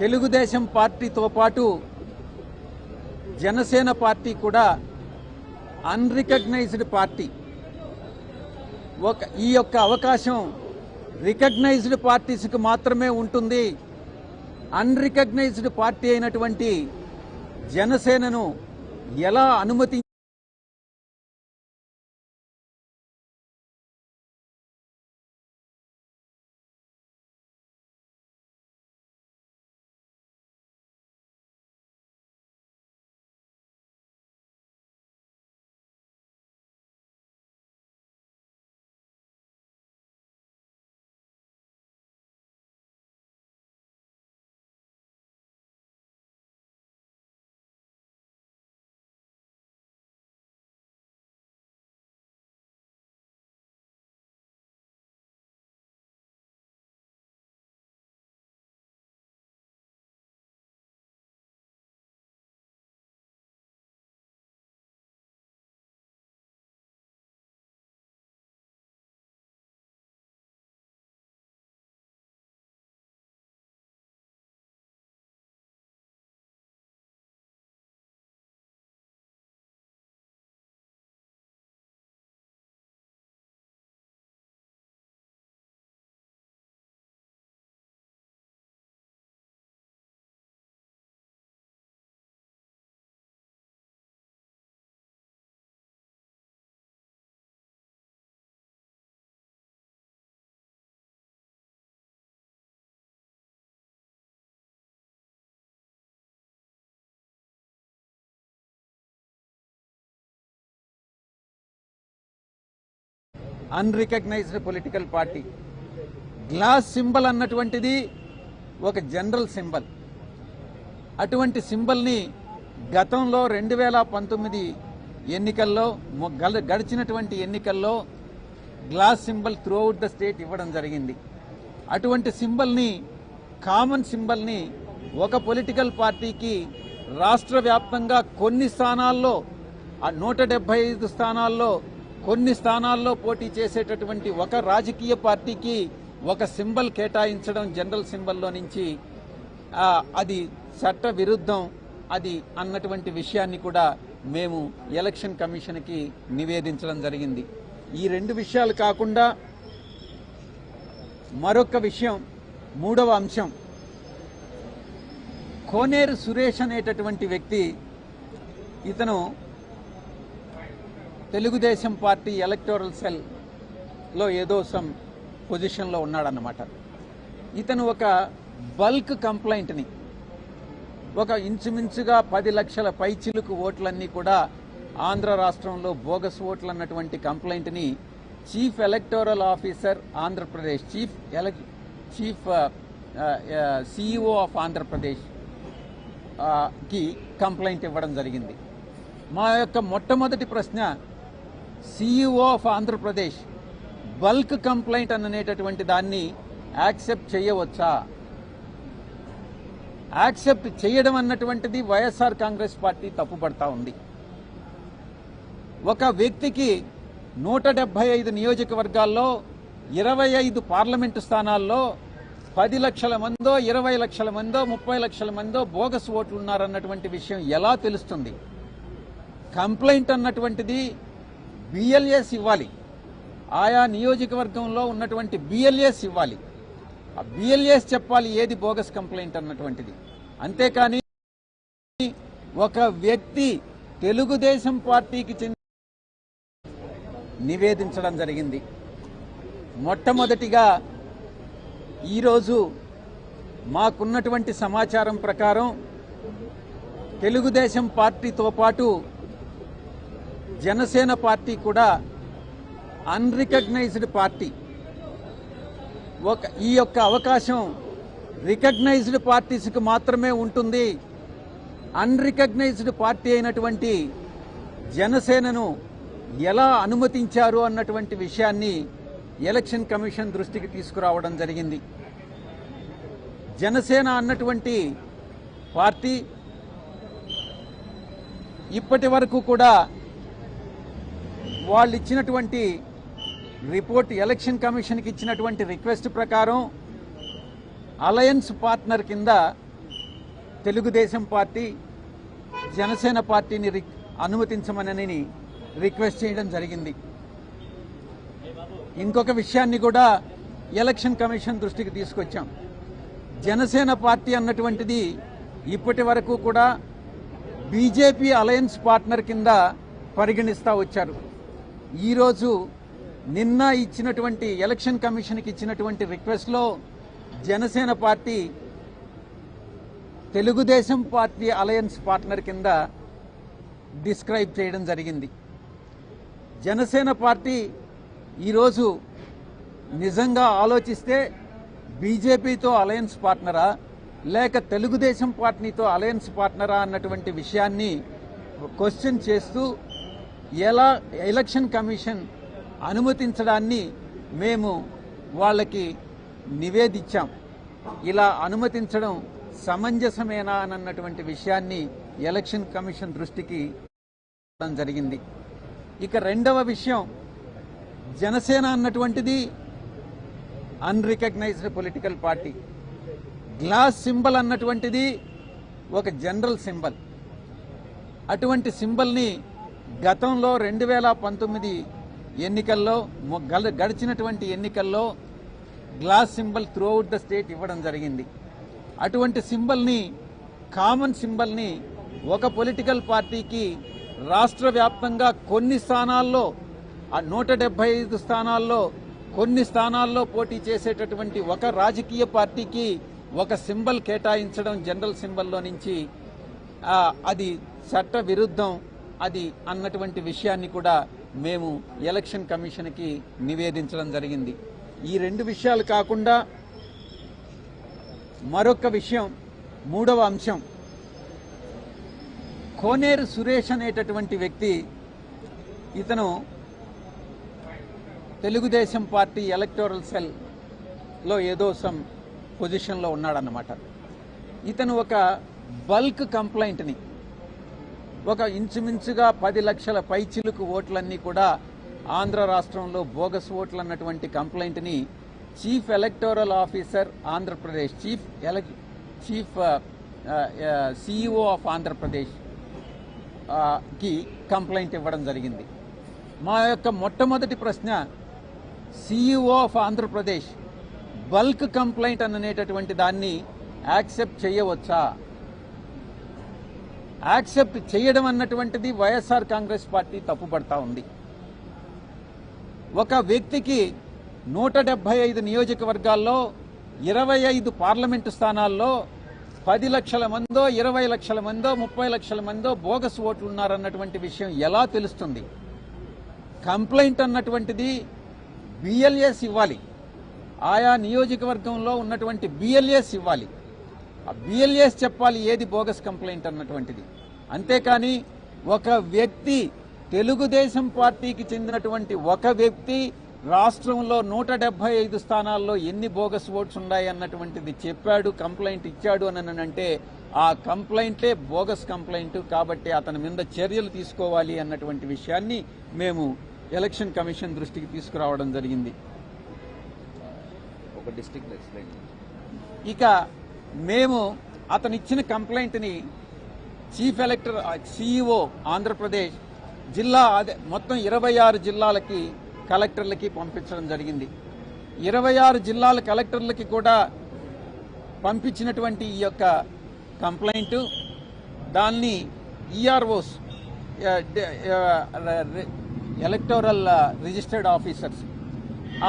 తెలుగుదేశం పార్టీతో పాటు జనసేన పార్టీ కూడా అన్రికగ్నైజ్డ్ పార్టీ. ఈ యొక్క అవకాశం రికగ్నైజ్డ్ పార్టీస్కి మాత్రమే ఉంటుంది. అన్రికగ్నైజ్డ్ పార్టీ అయినటువంటి జనసేనను ఎలా అనుమతి unrecognised political party. Glass symbol అన్నటువంటిది ఒక జనరల్ సింబల్. అటువంటి సింబల్ని గతంలో 2019 ఎన్నికల్లో గడిచినటువంటి ఎన్నికల్లో glass symbol throughout the state ఇవ్వడం జరిగింది. అటువంటి సింబల్ని, కామన్ సింబల్ని ఒక పొలిటికల్ పార్టీకి రాష్ట్ర వ్యాప్తంగా కొన్ని స్థానాల్లో 175 స్థానాల్లో కొన్ని స్థానాల్లో పోటీ చేసేటటువంటి ఒక రాజకీయ పార్టీకి ఒక సింబల్ కేటాయించడం జనరల్ సింబల్లో నుంచి అది చట్ట విరుద్ధం అది అన్నటువంటి విషయాన్ని కూడా మేము ఎలక్షన్ కమిషన్కి నివేదించడం జరిగింది. ఈ రెండు విషయాలు కాకుండా మరొక విషయం, మూడవ అంశం, కోనేరు సురేష్ అనేటటువంటి వ్యక్తి, ఇతను తెలుగుదేశం పార్టీ ఎలక్టోరల్ సెల్లో ఏదో సమ్ పొజిషన్లో ఉన్నాడన్నమాట. ఇతను ఒక బల్క్ కంప్లైంట్ని, ఒక ఇంచుమించుగా 10 లక్షల పైచిలుకు ఓట్లన్నీ కూడా ఆంధ్ర రాష్ట్రంలో బోగస్ ఓట్లు అన్నటువంటి కంప్లైంట్ని chief electoral officer Andhra Pradesh, chief CEO of Andhra Pradesh కి కంప్లైంట్ ఇవ్వడం జరిగింది. మా యొక్క మొట్టమొదటి ప్రశ్న, CEO of Andhra Pradesh bulk complaint అనేటటువంటి దాన్ని యాక్సెప్ట్ చేయవచ్చా? యాక్సెప్ట్ చేయడం అన్నటువంటిది వైఎస్ఆర్ కాంగ్రెస్ పార్టీ తప్పుపడతా ఉంది. ఒక వ్యక్తికి 175 నియోజకవర్గాల్లో 25 పార్లమెంటు స్థానాల్లో 10 లక్షల మందో, 20 లక్షల మందో, 30 లక్షల మందో బోగస్ ఓట్లు ఉన్నారన్నటువంటి విషయం ఎలా తెలుస్తుంది? కంప్లైంట్ అన్నటువంటిది బిఎల్ఎస్ ఇవ్వాలి, ఆయా నియోజకవర్గంలో ఉన్నటువంటి బిఎల్ఎస్ ఇవ్వాలి. ఆ బిఎల్ఎస్ చెప్పాలి ఏది బోగస్ కంప్లైంట్ అన్నటువంటిది. అంతేకాని ఒక వ్యక్తి తెలుగుదేశం పార్టీకి చెంది నివేదించడం జరిగింది. మొట్టమొదటిగా ఈరోజు మాకున్నటువంటి సమాచారం ప్రకారం తెలుగుదేశం పార్టీతో పాటు జనసేన పార్టీ కూడా అన్రికగ్నైజ్డ్ పార్టీ. ఈ యొక్క అవకాశం రికగ్నైజ్డ్ పార్టీస్కి మాత్రమే ఉంటుంది. అన్రికగ్నైజ్డ్ పార్టీ అయినటువంటి జనసేనను ఎలా అనుమతించారు అన్నటువంటి విషయాన్ని ఎలక్షన్ కమిషన్ దృష్టికి తీసుకురావడం జరిగింది. జనసేన అన్నటువంటి పార్టీ ఇప్పటి వరకు కూడా వాళ్ళు ఇచ్చినటువంటి రిపోర్ట్, ఎలక్షన్ కమిషన్కి ఇచ్చినటువంటి రిక్వెస్ట్ ప్రకారం అలయన్స్ పార్ట్నర్ కింద తెలుగుదేశం పార్టీ జనసేన పార్టీని అనుమతించమని రిక్వెస్ట్ చేయడం జరిగింది. ఇంకొక విషయాన్ని కూడా ఎలక్షన్ కమిషన్ దృష్టికి తీసుకొచ్చాం. జనసేన పార్టీ అన్నటువంటిది ఇప్పటి వరకు కూడా బీజేపీ అలయన్స్ పార్ట్నర్ కింద పరిగణిస్తూ వచ్చారు. ఈరోజు నిన్న ఇచ్చినటువంటి ఎలక్షన్ కమిషన్కి ఇచ్చినటువంటి రిక్వెస్ట్లో Janasena party Telugu Desam party alliance partner కింద డిస్క్రైబ్ చేయడం జరిగింది. జనసేన పార్టీ ఈరోజు నిజంగా ఆలోచిస్తే బీజేపీతో అలయన్స్ పార్ట్నరా లేక తెలుగుదేశం పార్టీతో అలయన్స్ పార్ట్నరా అన్నటువంటి విషయాన్ని క్వశ్చన్ చేస్తూ ఎలా ఎలక్షన్ కమిషన్ అనుమతించడాన్ని మేము వాళ్ళకి నివేదించాం. ఇలా అనుమతించడం సమంజసమేనా అన్నటువంటి విషయాన్ని ఎలక్షన్ కమిషన్ దృష్టికి జరిగింది. ఇక రెండవ విషయం, జనసేన అన్నటువంటిది unrecognised political party. Glass symbol అన్నటువంటిది ఒక జనరల్ సింబల్. అటువంటి సింబల్ని గతంలో 2019 ఎన్నికల్లో గడిచినటువంటి ఎన్నికల్లో glass symbol throughout the state ఇవ్వడం జరిగింది. అటువంటి సింబల్ని, కామన్ సింబల్ని ఒక పొలిటికల్ పార్టీకి రాష్ట్ర వ్యాప్తంగా కొన్ని స్థానాల్లో 175 స్థానాల్లో కొన్ని స్థానాల్లో పోటీ చేసేటటువంటి ఒక రాజకీయ పార్టీకి ఒక సింబల్ కేటాయించడం జనరల్ సింబల్లో నుంచి అది చట్ట విరుద్ధం అది అన్నటువంటి విషయాన్ని కూడా మేము ఎలక్షన్ కమిషన్కి నివేదించడం జరిగింది. ఈ రెండు విషయాలు కాకుండా మరొక విషయం, మూడవ అంశం, కోనేరు సురేష్ అనేటటువంటి వ్యక్తి, ఇతను తెలుగుదేశం పార్టీ ఎలక్టోరల్ సెల్లో ఏదో సమ్ పొజిషన్లో ఉన్నాడన్నమాట. ఇతను ఒక బల్క్ కంప్లైంట్ని, ఒక ఇంచుమించుగా 10 లక్షల పైచిలుకు ఓట్లన్నీ కూడా ఆంధ్ర రాష్ట్రంలో బోగస్ ఓట్లు అన్నటువంటి కంప్లైంట్ని chief electoral officer Andhra Pradesh, chief CEO of Andhra Pradesh కి కంప్లైంట్ ఇవ్వడం జరిగింది. మా యొక్క మొట్టమొదటి ప్రశ్న, CEO of Andhra Pradesh bulk complaint అనేటటువంటి దాన్ని యాక్సెప్ట్ చేయవచ్చా? యాక్సెప్ట్ చేయడం అన్నటువంటిది వైఎస్ఆర్ కాంగ్రెస్ పార్టీ తప్పుపడతా ఉంది. ఒక వ్యక్తికి 175 నియోజకవర్గాల్లో 25 పార్లమెంటు స్థానాల్లో 10 లక్షల మందో 20 లక్షల మందో 30 లక్షల మందో బోగస్ ఓట్లు ఉన్నారన్నటువంటి విషయం ఎలా తెలుస్తుంది? కంప్లైంట్ అన్నటువంటిది బిఎల్ఎస్ ఇవ్వాలి, ఆయా నియోజకవర్గంలో ఉన్నటువంటి బిఎల్ఎస్ ఇవ్వాలి. ఆ బిఎల్ఎస్ చెప్పాలి ఏది బోగస్ కంప్లైంట్ అన్నటువంటిది. అంతేకాని ఒక వ్యక్తి, తెలుగుదేశం పార్టీకి చెందినటువంటి ఒక వ్యక్తి రాష్ట్రంలో 175 స్థానాల్లో ఎన్ని బోగస్ ఓట్స్ ఉన్నాయి అన్నటువంటిది చెప్పాడు, కంప్లైంట్ ఇచ్చాడు అని అంటే ఆ కంప్లైంటే బోగస్ కంప్లైంట్. కాబట్టి అతని మీద చర్యలు తీసుకోవాలి అన్నటువంటి విషయాన్ని మేము ఎలక్షన్ కమిషన్ దృష్టికి తీసుకురావడం జరిగింది. ఒక డిస్ట్రిక్ట్ ఎక్స్ప్లెయిన్. ఇక మేము అతనిచ్చిన కంప్లైంట్ని చీఫ్ ఎలక్టర్ సిఇఓ ఆంధ్రప్రదేశ్ జిల్లా మొత్తం 26 జిల్లాలకి కలెక్టర్లకి పంపించడం జరిగింది. 26 జిల్లాల కలెక్టర్లకి కూడా పంపించినటువంటి ఈ యొక్క కంప్లైంట్ దాన్ని ఈఆర్ఓస్, ఎలక్టోరల్ రిజిస్టర్డ్ ఆఫీసర్స్,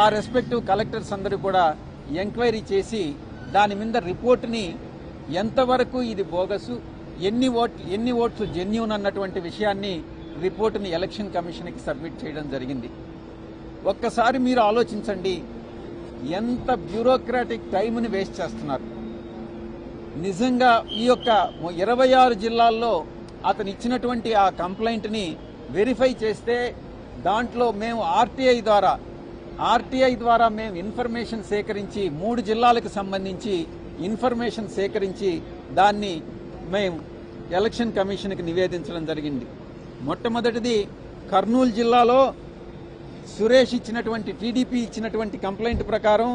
ఆ రెస్పెక్టివ్ కలెక్టర్స్ అందరూ కూడా ఎంక్వైరీ చేసి దాని మీద రిపోర్ట్ని ఎంతవరకు ఇది బోగసు, ఎన్ని ఓట్స్ జెన్యూన్ అన్నటువంటి విషయాన్ని రిపోర్టుని ఎలక్షన్ కమిషన్కి సబ్మిట్ చేయడం జరిగింది. ఒక్కసారి మీరు ఆలోచించండి, ఎంత బ్యూరోక్రాటిక్ టైంని వేస్ట్ చేస్తున్నారు. నిజంగా ఈ యొక్క 26 జిల్లాల్లో అతను ఇచ్చినటువంటి ఆ కంప్లైంట్ని వెరిఫై చేస్తే దాంట్లో మేము ఆర్టీఐ ద్వారా మేము ఇన్ఫర్మేషన్ సేకరించి 3 జిల్లాలకు సంబంధించి ఇన్ఫర్మేషన్ సేకరించి దాన్ని మేము ఎలక్షన్ కమిషన్కి నివేదించడం జరిగింది. మొట్టమొదటిది కర్నూలు జిల్లాలో సురేష్ టీడీపీ ఇచ్చినటువంటి కంప్లైంట్ ప్రకారం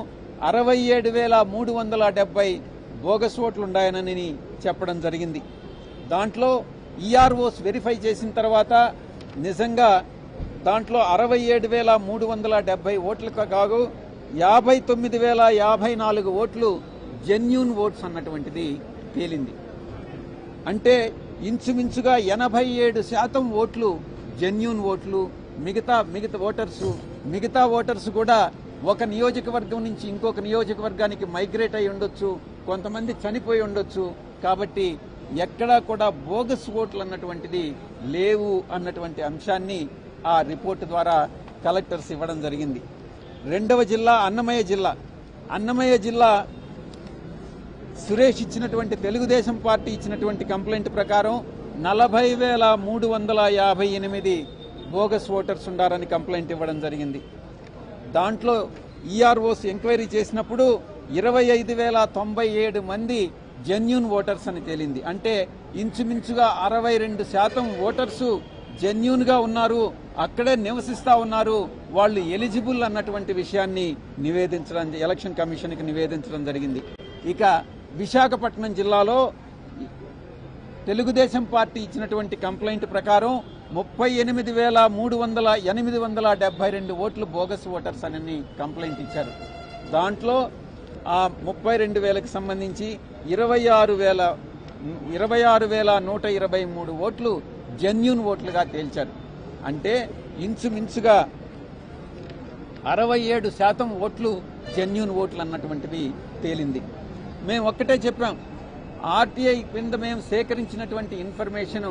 67,370 బోగస్ ఓట్లు ఉన్నాయని చెప్పడం జరిగింది. దాంట్లో ఈఆర్ఓస్ వెరిఫై చేసిన తర్వాత నిజంగా దాంట్లో 67,370 ఓట్లకు కాదు 59,054 ఓట్లు జెన్యూన్ ఓట్స్ అన్నటువంటిది తేలింది. అంటే ఇంచుమించుగా 87% ఓట్లు జెన్యూన్ ఓట్లు. మిగతా ఓటర్స్ కూడా ఒక నియోజకవర్గం నుంచి ఇంకొక నియోజకవర్గానికి మైగ్రేట్ అయి ఉండొచ్చు, కొంతమంది చనిపోయి ఉండొచ్చు. కాబట్టి ఎక్కడా కూడా బోగస్ ఓట్లు అన్నటువంటిది లేవు అన్నటువంటి అంశాన్ని ఆ రిపోర్టు ద్వారా కలెక్టర్స్ ఇవ్వడం జరిగింది. రెండవ జిల్లా అన్నమయ్య జిల్లా సురేష్ ఇచ్చినటువంటి తెలుగుదేశం పార్టీ ఇచ్చినటువంటి కంప్లైంట్ ప్రకారం 40,358 బోగస్ ఓటర్స్ ఉండారని కంప్లైంట్ ఇవ్వడం జరిగింది. దాంట్లో ఈఆర్ఓస్ ఎంక్వైరీ చేసినప్పుడు 25,097 మంది జెన్యూన్ ఓటర్స్ అని తేలింది. అంటే ఇంచుమించుగా 62% ఓటర్సు జెన్యూన్ గా ఉన్నారు, అక్కడే నివసిస్తా ఉన్నారు, వాళ్ళు ఎలిజిబుల్ అన్నటువంటి విషయాన్ని ఎలక్షన్ కమిషన్కి నివేదించడం జరిగింది. ఇక విశాఖపట్నం జిల్లాలో తెలుగుదేశం పార్టీ ఇచ్చినటువంటి కంప్లైంట్ ప్రకారం 38,872 ఓట్లు బోగస్ ఓటర్స్ అని కంప్లైంట్ ఇచ్చారు. దాంట్లో ఆ 32,000కి సంబంధించి 26,123 ఓట్లు జెన్యూన్ ఓట్లుగా తేల్చారు. అంటే ఇంచుమించుగా 67% ఓట్లు జెన్యూన్ ఓట్లు అన్నటువంటివి తేలింది. మేము ఒక్కటే చెప్పాం, ఆర్టీఐ కింద మేము సేకరించినటువంటి ఇన్ఫర్మేషన్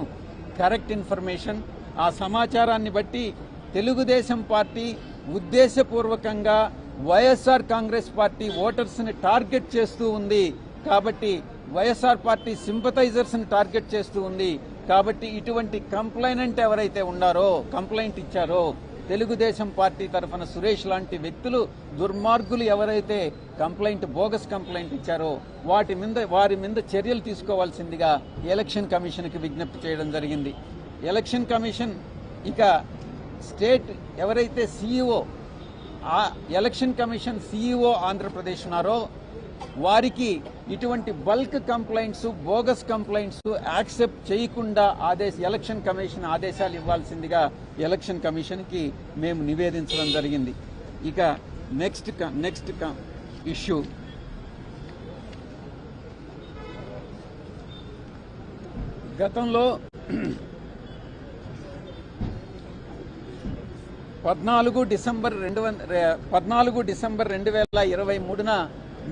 కరెక్ట్ ఇన్ఫర్మేషన్. ఆ సమాచారాన్ని బట్టి తెలుగుదేశం పార్టీ ఉద్దేశపూర్వకంగా వైఎస్ఆర్ కాంగ్రెస్ పార్టీ ఓటర్స్ని టార్గెట్ చేస్తూ ఉంది. కాబట్టి వైఎస్ఆర్ పార్టీ సింపథైజర్స్ని టార్గెట్ చేస్తూ ఉంది. కాబట్టి ఇటువంటి కంప్లైనెంట్ ఎవరైతే ఉన్నారో, కంప్లైంట్ ఇచ్చారో, తెలుగుదేశం పార్టీ తరఫున సురేష్ లాంటి వ్యక్తులు, దుర్మార్గులు ఎవరైతే బోగస్ కంప్లైంట్ ఇచ్చారో వారి మీద చర్యలు తీసుకోవాల్సిందిగా ఎలక్షన్ కమిషన్కి విజ్ఞప్తి చేయడం జరిగింది. ఎలక్షన్ కమిషన్ ఇక స్టేట్ ఎవరైతే CEO, election commission CEO Andhra Pradesh ఉన్నారో వారికి ఇటువంటి bulk complaints, bogus complaints accept చేయకుండా ఎలక్షన్ కమిషన్ ఆదేశాలు ఇవ్వాల్సిందిగా ఎలక్షన్ కమిషన్కి మేము నివేదించడం జరిగింది. ఇక నెక్స్ట్ ఇష్యూ గతంలో 14 డిసెంబర్ 2023న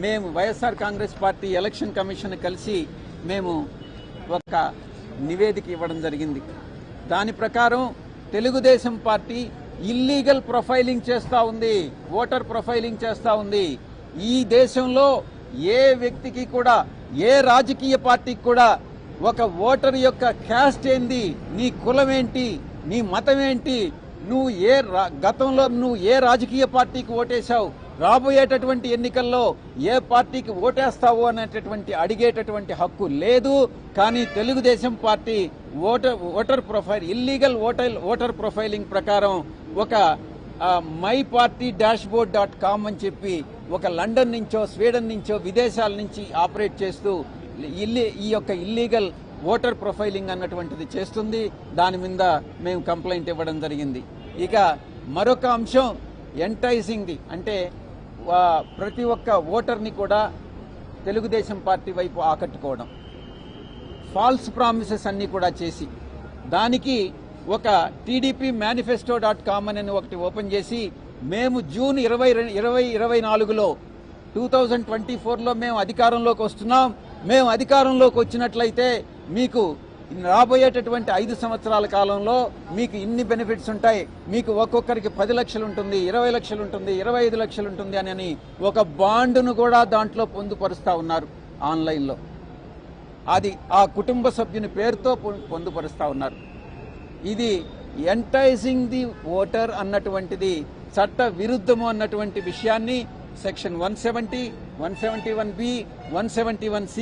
మేము YSR Congress party election commission కలిసి మేము ఒక నివేదిక ఇవ్వడం జరిగింది. దాని ప్రకారం తెలుగుదేశం పార్టీ ఇల్లీగల్ ప్రొఫైలింగ్ చేస్తూ ఉంది, ఓటర్ ప్రొఫైలింగ్ చేస్తూ ఉంది. ఈ దేశంలో ఏ వ్యక్తికి కూడా, ఏ రాజకీయ పార్టీకి కూడా ఒక ఓటర్ యొక్క క్యాస్ట్ ఏంది, నీ కులం ఏంటి, నీ మతం ఏంటి, గతంలో నువ్వు ఏ రాజకీయ పార్టీకి ఓటేశావు, రాబోయేటటువంటి ఎన్నికల్లో ఏ పార్టీకి ఓటేస్తావో అనేటటువంటి అడిగేటటువంటి హక్కు లేదు. కానీ Telugu Desam party voter profile, illegal voter profiling ప్రకారం ఒక myparty-dashboard.com అని చెప్పి ఒక లండన్ నుంచో, స్వీడన్ నుంచో, విదేశాల నుంచి ఆపరేట్ చేస్తూ ఈ యొక్క ఇల్లీగల్ ఓటర్ ప్రొఫైలింగ్ అన్నటువంటిది చేస్తుంది. దాని మీద మేము కంప్లైంట్ ఇవ్వడం జరిగింది. ఇక మరొక అంశం ఎంటైజింగ్ది, అంటే ప్రతి ఒక్క ఓటర్ని కూడా తెలుగుదేశం పార్టీ వైపు ఆకట్టుకోవడం, ఫాల్స్ ప్రామిసెస్ అన్నీ కూడా చేసి, దానికి ఒక TDP manifesto.com అని ఒకటి ఓపెన్ చేసి మేము జూన్ 2024లో 2024లో మేము అధికారంలోకి వస్తున్నాం, మేము అధికారంలోకి వచ్చినట్లయితే మీకు రాబోయేటటువంటి 5 సంవత్సరాల కాలంలో మీకు ఇన్ని బెనిఫిట్స్ ఉంటాయి, మీకు ఒక్కొక్కరికి 10 లక్షలు ఉంటుంది, 20 లక్షలు ఉంటుంది, 25 లక్షలు ఉంటుంది అని ఒక బాండును కూడా దాంట్లో పొందుపరుస్తూ ఉన్నారు ఆన్లైన్లో. అది ఆ కుటుంబ సభ్యుని పేరుతో పొందుపరుస్తూ ఉన్నారు. ఇది ఎంటైజింగ్ ది ఓటర్ అన్నటువంటిది చట్ట విరుద్ధము అన్నటువంటి విషయాన్ని section 170, 171B, 171C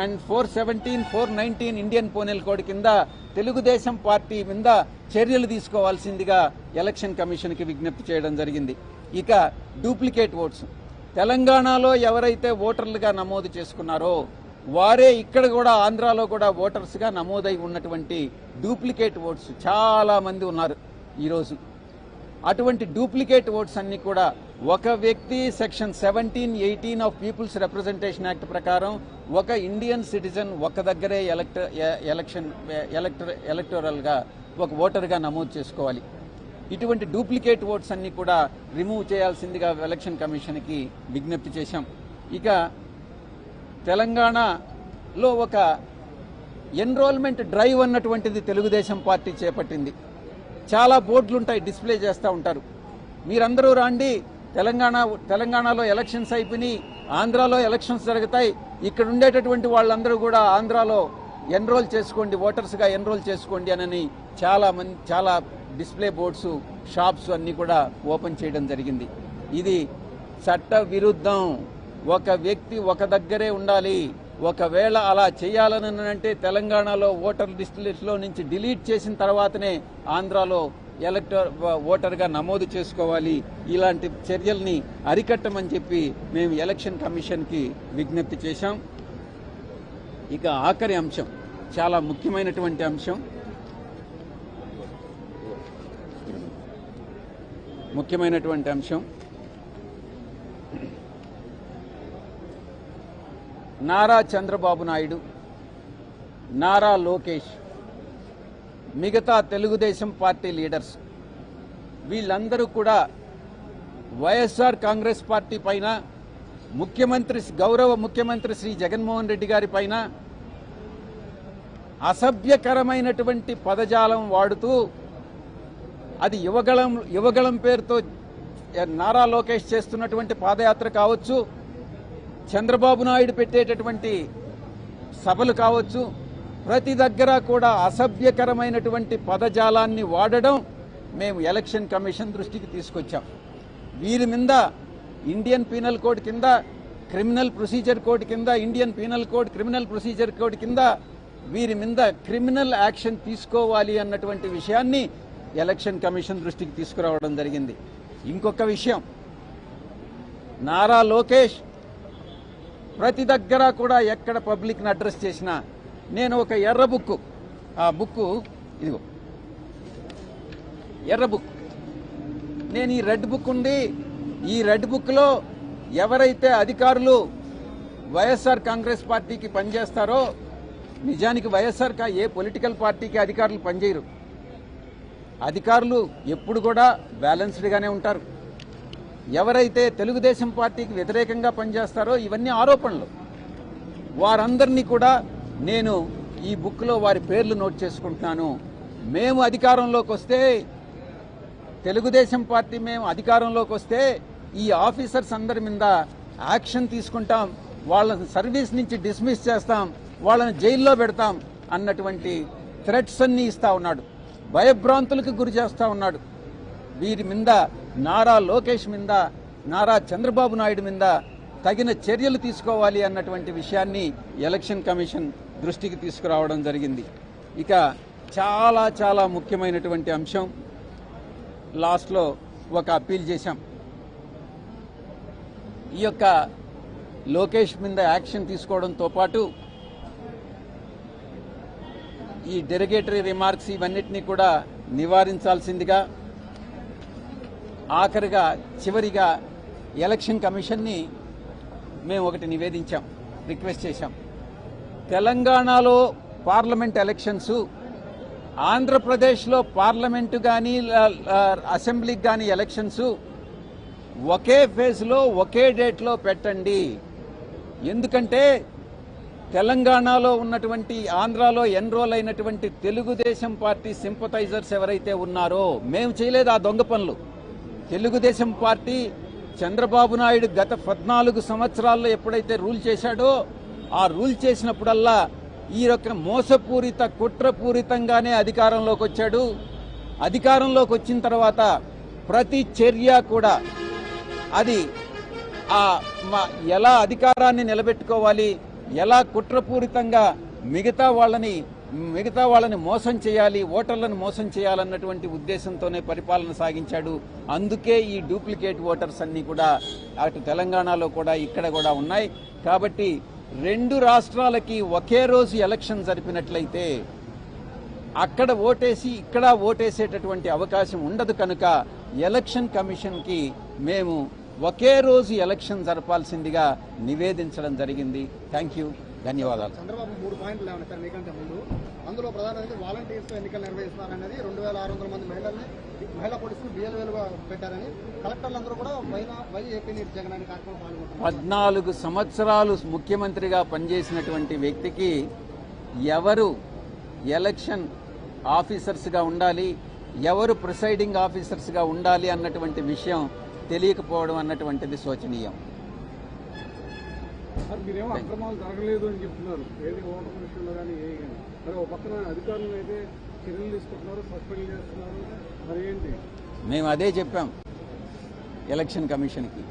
and 417, 419 Indian penal code కింద తెలుగుదేశం పార్టీ మీద చర్యలు తీసుకోవాల్సిందిగా ఎలక్షన్ కమిషన్కి విజ్ఞప్తి చేయడం జరిగింది. ఇక డూప్లికేట్ ఓట్స్, తెలంగాణలో ఎవరైతే ఓటర్లుగా నమోదు చేసుకున్నారో వారే ఇక్కడ కూడా ఆంధ్రాలో కూడా ఓటర్స్గా నమోదై ఉన్నటువంటి డూప్లికేట్ ఓట్స్ చాలా మంది ఉన్నారు ఈరోజు. అటువంటి డూప్లికేట్ ఓట్స్ అన్ని కూడా ఒక వ్యక్తి section 1718 of peoples representation act ప్రకారం ఒక ఇండియన్ సిటిజన్ ఒక దగ్గరే ఎలక్టోరల్గా ఒక ఓటర్గా నమోదు చేసుకోవాలి. ఇటువంటి డూప్లికేట్ ఓట్స్ అన్ని కూడా రిమూవ్ చేయాల్సిందిగా ఎలక్షన్ కమిషన్కి విజ్ఞప్తి చేశాం. ఇక తెలంగాణలో ఒక ఎన్రోల్మెంట్ డ్రైవ్ అన్నటువంటిది తెలుగుదేశం పార్టీ చేపట్టింది. చాలా బోర్డులుంటాయి, డిస్ప్లే చేస్తూ ఉంటారు. మీరందరూ రాండి, తెలంగాణలో ఎలక్షన్స్ అయిపోయి ఆంధ్రాలో ఎలక్షన్స్ జరుగుతాయి, ఇక్కడ ఉండేటటువంటి వాళ్ళందరూ కూడా ఆంధ్రాలో ఎన్రోల్ చేసుకోండి, ఓటర్స్గా ఎన్రోల్ చేసుకోండి అని చాలా డిస్ప్లే బోర్డ్స్, షాప్స్ అన్నీ కూడా ఓపెన్ చేయడం జరిగింది. ఇది చట్ట విరుద్ధం. ఒక వ్యక్తి ఒక దగ్గరే ఉండాలి. ఒకవేళ అలా చేయాలని అంటే తెలంగాణలో ఓటర్ లిస్టులో నుంచి డిలీట్ చేసిన తర్వాతనే ఆంధ్రాలో ఓటర్గా నమోదు చేసుకోవాలి. ఇలాంటి చర్యల్ని అరికట్టమని చెప్పి మేము ఎలక్షన్ కమిషన్కి విజ్ఞప్తి చేశాం. ఇక ఆఖరి అంశం, చాలా ముఖ్యమైనటువంటి అంశం, నారా చంద్రబాబు నాయుడు, నారా లోకేష్, మిగతా తెలుగుదేశం పార్టీ లీడర్స్ వీళ్ళందరూ కూడా వైఎస్ఆర్ కాంగ్రెస్ పార్టీ పైన, గౌరవ ముఖ్యమంత్రి శ్రీ జగన్మోహన్ రెడ్డి గారి పైన అసభ్యకరమైనటువంటి పదజాలం వాడుతూ, అది యువగళం పేరుతో నారా లోకేష్ చేస్తున్నటువంటి పాదయాత్ర కావచ్చు, చంద్రబాబు నాయుడు పెట్టేటటువంటి సభలు కావచ్చు, ప్రతి దగ్గర కూడా అసభ్యకరమైనటువంటి పదజాలాన్ని వాడడం మేము ఎలక్షన్ కమిషన్ దృష్టికి తీసుకొచ్చాం. వీరి మీద ఇండియన్ పీనల్ కోడ్ కింద, క్రిమినల్ ప్రొసీజర్ కోడ్ కింద, Indian penal code, criminal procedure code కింద వీరి మీద క్రిమినల్ యాక్షన్ తీసుకోవాలి అన్నటువంటి విషయాన్ని ఎలక్షన్ కమిషన్ దృష్టికి తీసుకురావడం జరిగింది. ఇంకొక విషయం, నారా లోకేష్ ప్రతి దగ్గర కూడా ఎక్కడ పబ్లిక్ని అడ్రస్ చేసినా నేను ఒక ఎర్ర బుక్, ఆ బుక్ ఇదిగో ఎర్ర బుక్, నేను ఈ రెడ్ బుక్ ఉంది, ఈ రెడ్ బుక్లో ఎవరైతే అధికారులు వైఎస్ఆర్ కాంగ్రెస్ పార్టీకి పనిచేస్తారో, నిజానికి వైఎస్ఆర్ ఏ పొలిటికల్ పార్టీకి అధికారులు పనిచేయరు. అధికారులు ఎప్పుడు కూడా బ్యాలెన్స్డ్గానే ఉంటారు. ఎవరైతే తెలుగుదేశం పార్టీకి వ్యతిరేకంగా పనిచేస్తారో, ఇవన్నీ ఆరోపణలు, వారందరినీ కూడా నేను ఈ బుక్లో వారి పేర్లు నోట్ చేసుకుంటున్నాను. మేము అధికారంలోకి వస్తే, తెలుగుదేశం పార్టీ మేము అధికారంలోకి వస్తే ఈ ఆఫీసర్స్ అందరి మీద యాక్షన్ తీసుకుంటాం, వాళ్ళని సర్వీస్ నుంచి డిస్మిస్ చేస్తాం, వాళ్ళని జైల్లో పెడతాం అన్నటువంటి థ్రెట్స్ అన్నీ ఇస్తా ఉన్నాడు, భయభ్రాంతులకు గురి చేస్తూ ఉన్నాడు. వీరి మీద, నారా లోకేష్ మీద, నారా చంద్రబాబు నాయుడు మీద తగిన చర్యలు తీసుకోవాలి అన్నటువంటి విషయాన్ని ఎలక్షన్ కమిషన్ దృష్టికి తీసుకురావడం జరిగింది. ఇక చాలా ముఖ్యమైనటువంటి అంశం, లాస్ట్లో ఒక అప్పీల్ చేశాం. ఈ యొక్క లోకేష్ మీద యాక్షన్ తీసుకోవడంతో పాటు ఈ డెరిగేటరీ రిమార్క్స్ ఇవన్నిటినీ కూడా నివారించాల్సిందిగా, ఆఖరిగా చివరిగా ఎలక్షన్ కమిషన్ని మేము ఒకటి నివేదించాం, రిక్వెస్ట్ చేశాం. తెలంగాణలో పార్లమెంట్ ఎలక్షన్స్, ఆంధ్రప్రదేశ్లో పార్లమెంటు కానీ అసెంబ్లీకి కానీ ఎలక్షన్స్ ఒకే ఫేజ్లో ఒకే డేట్లో పెట్టండి. ఎందుకంటే తెలంగాణలో ఉన్నటువంటి, ఆంధ్రాలో ఎన్రోల్ అయినటువంటి తెలుగుదేశం పార్టీ సింపథైజర్స్ ఎవరైతే ఉన్నారో, మేము చేయలేదు ఆ దొంగ పనులు. తెలుగుదేశం పార్టీ చంద్రబాబు నాయుడు గత 14 సంవత్సరాల్లో ఎప్పుడైతే రూల్ చేశాడో, ఆ రూల్ చేసినప్పుడల్లా ఈ యొక్క మోసపూరిత, కుట్రపూరితంగానే అధికారంలోకి వచ్చాడు. అధికారంలోకి వచ్చిన తర్వాత ప్రతి చర్య కూడా అది ఎలా అధికారాన్ని నిలబెట్టుకోవాలి, ఎలా కుట్రపూరితంగా మిగతా వాళ్ళని మిగతా వాళ్ళని మోసం చేయాలి, ఓటర్లను మోసం చేయాలన్నటువంటి ఉద్దేశంతోనే పరిపాలన సాగించాడు. అందుకే ఈ డూప్లికేట్ ఓటర్స్ అన్నీ కూడా అటు తెలంగాణలో కూడా ఇక్కడ కూడా ఉన్నాయి. కాబట్టి 2 రాష్ట్రాలకి ఒకే రోజు ఎలక్షన్ జరిపినట్లయితే అక్కడ ఓటేసి ఇక్కడ ఓటేసేటటువంటి అవకాశం ఉండదు. కనుక ఎలక్షన్ కమిషన్కి మేము ఒకే రోజు ఎలక్షన్ జరపాల్సిందిగా నివేదించడం జరిగింది. థ్యాంక్ యూ, ధన్యవాదాలు. చంద్రబాబు 3 పాయింట్లు లేవని సార్ మీకంటే ముందు, అందులో ప్రధానంగా వాలంటీర్స్ ఎన్నికలు నిర్వహిస్తున్నారనేది 2600 మంది మహిళా పోలీసులు BLOలుగా పెట్టారని కలెక్టర్లందరూ కూడా వైఏపీ జగన్ అనే కార్యక్రమం పాల్గొంటున్నారు. 14 సంవత్సరాలు ముఖ్యమంత్రిగా పనిచేసినటువంటి వ్యక్తికి ఎవరు ఎలక్షన్ ఆఫీసర్స్గా ఉండాలి, ఎవరు ప్రిసైడింగ్ ఆఫీసర్స్గా ఉండాలి అన్నటువంటి విషయం తెలియకపోవడం అన్నటువంటిది శోచనీయం. మీరేమో అక్రమాలు జరగలేదు అని చెప్తున్నారు, ఏది ఓటర్ విషయంలో కానీ ఏ కానీ, మరి ఒక పక్కన అధికారులు అయితే చర్యలు తీసుకుంటున్నారు, సస్పెండ్ చేస్తున్నారు, మరి ఏంటి? మేము అదే చెప్పాం ఎలక్షన్ కమిషన్కి.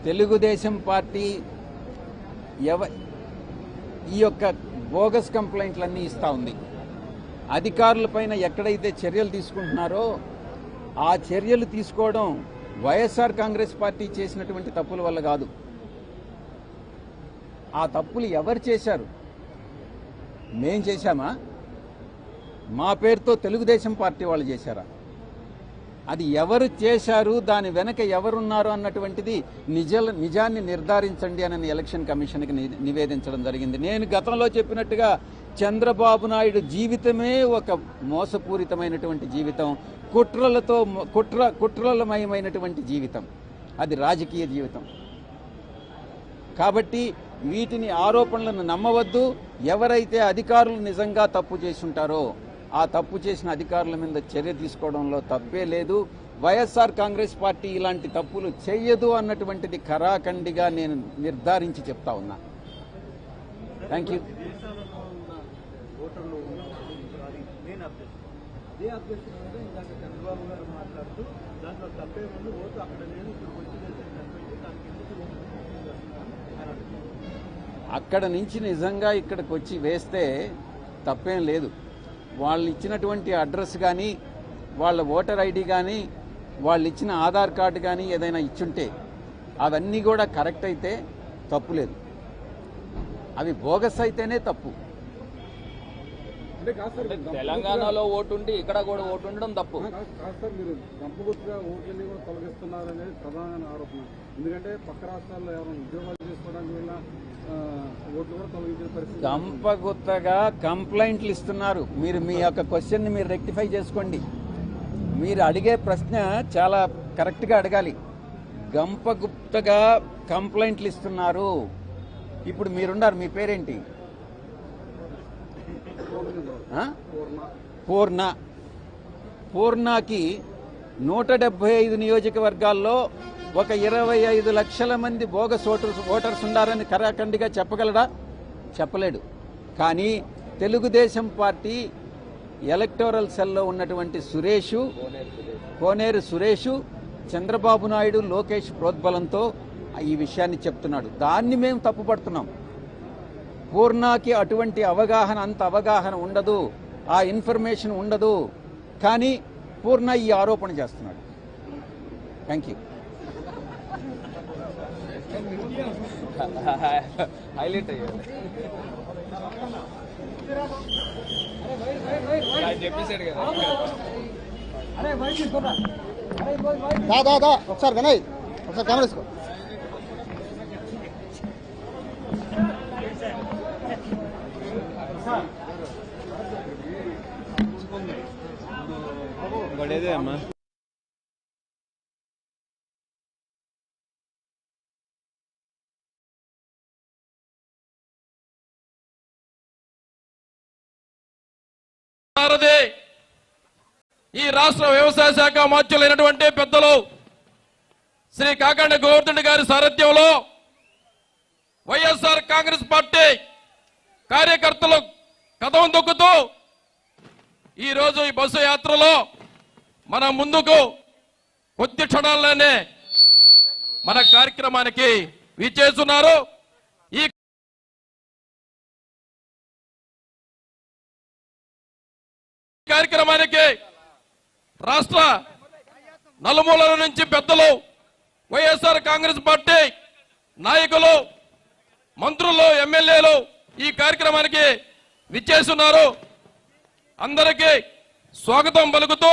తెలుగుదేశం పార్టీ ఈ యొక్క బోగస్ కంప్లైంట్లన్నీ ఇస్తూ ఉంది. అధికారులపైన ఎక్కడైతే చర్యలు తీసుకుంటున్నారో ఆ చర్యలు తీసుకోవడం వైఎస్ఆర్ కాంగ్రెస్ పార్టీ చేసినటువంటి తప్పుల వల్ల కాదు. ఆ తప్పులు ఎవరు చేశారు? మేం చేశామా? మా పేరుతో తెలుగుదేశం పార్టీ వాళ్ళు చేశారా? అది ఎవరు చేశారు, దాని వెనక ఎవరున్నారు అన్నటువంటిది నిజాన్ని నిర్ధారించండి అని ఎలక్షన్ కమిషన్కి నివేదించడం జరిగింది. నేను గతంలో చెప్పినట్టుగా చంద్రబాబు నాయుడు జీవితమే ఒక మోసపూరితమైనటువంటి జీవితం, కుట్రలమయమైనటువంటి జీవితం, అది రాజకీయ జీవితం. కాబట్టి వీటిని ఆరోపణలను నమ్మవద్దు. ఎవరైతే అధికారులు నిజంగా తప్పు చేసి ఉంటారో ఆ తప్పు చేసిన అధికారుల మీద చర్య తీసుకోవడంలో తప్పే లేదు. వైఎస్ఆర్ కాంగ్రెస్ పార్టీ ఇలాంటి తప్పులు చేయదు అన్నటువంటిది ఖరాఖండిగా నేను నిర్ధారించి చెప్తా ఉన్నా. Thank you. అక్కడ నుంచి నిజంగా ఇక్కడికి వచ్చి వేస్తే తప్పేం లేదు. వాళ్ళు ఇచ్చినటువంటి అడ్రస్ కానీ, వాళ్ళ ఓటర్ ఐడి కానీ, వాళ్ళు ఇచ్చిన ఆధార్ కార్డు కానీ ఏదైనా ఇచ్చుంటే అవన్నీ కూడా కరెక్ట్ అయితే తప్పు లేదు. అవి బోగస్ అయితేనే తప్పు. తెలంగాణలో ఓటు ఉండి ఇక్కడ కూడా ఓటు ఉండడం తప్పు. మీరు గంపగుర్తుగా ఓట్లని కూడా తొలగిస్తున్నారనేది ప్రధాన ఆరోపణ. ఎందుకంటే పక్క రాష్ట్రాల్లో ఎవరైనా ఉద్యోగాలు చేసుకోవడానికి వల్ల ఓట్లు కూడా తొలగించే పరిస్థితి. గంపగుత్తగా కంప్లైంట్లు ఇస్తున్నారు. మీరు మీ యొక్క క్వశ్చన్ని మీరు రెక్టిఫై చేసుకోండి. మీరు అడిగే ప్రశ్న చాలా కరెక్ట్గా అడగాలి. గంపగుప్తగా కంప్లైంట్లు ఇస్తున్నారు. ఇప్పుడు మీరున్నారు, మీ పేరేంటి? పూర్ణకి 175 నియోజకవర్గాల్లో ఒక 25 లక్షల మంది బోగస్ ఓటర్స్ ఉన్నారని కరాఖండిగా చెప్పగలడా? చెప్పలేడు. కానీ తెలుగుదేశం పార్టీ ఎలక్టోరల్ సెల్లో ఉన్నటువంటి కోనేరు సురేష్, చంద్రబాబు నాయుడు, లోకేష్ ప్రోద్బలంతో ఈ విషయాన్ని చెప్తున్నాడు. దాన్ని మేము తప్పుపడుతున్నాం. పూర్ణకి అటువంటి అంత అవగాహన ఉండదు, ఆ ఇన్ఫర్మేషన్ ఉండదు. కానీ పూర్ణ ఈ ఆరోపణ చేస్తున్నాడు. Thank you. హైలైట్ చెప్పేశాడు కదా. ఒకసారి వినయ్, ఒకసారి కెమెరా తీసుకో. గొడేదే అమ్మా. ఈ రాష్ట్ర వ్యవసాయ శాఖ మంత్రులైనటువంటి పెద్దలు శ్రీ కాకాండ గోవర్ధన్ గారి సారథ్యంలో వైఎస్ఆర్ కాంగ్రెస్ పార్టీ కార్యకర్తలు కథం దొక్కుతూ ఈ రోజు ఈ బస్సు యాత్రలో మన ముందుకు కొద్ది క్షణాల్లోనే మన కార్యక్రమానికి విచ్చేస్తున్నారు. కార్యక్రమానికి రాష్ట్ర నలుమూలల నుంచి పెద్దలు, వైఎస్ఆర్ కాంగ్రెస్ పార్టీ నాయకులు, మంత్రులు, ఎమ్మెల్యేలు ఈ కార్యక్రమానికి విచ్చేస్తున్నారు. అందరికీ స్వాగతం పలుకుతూ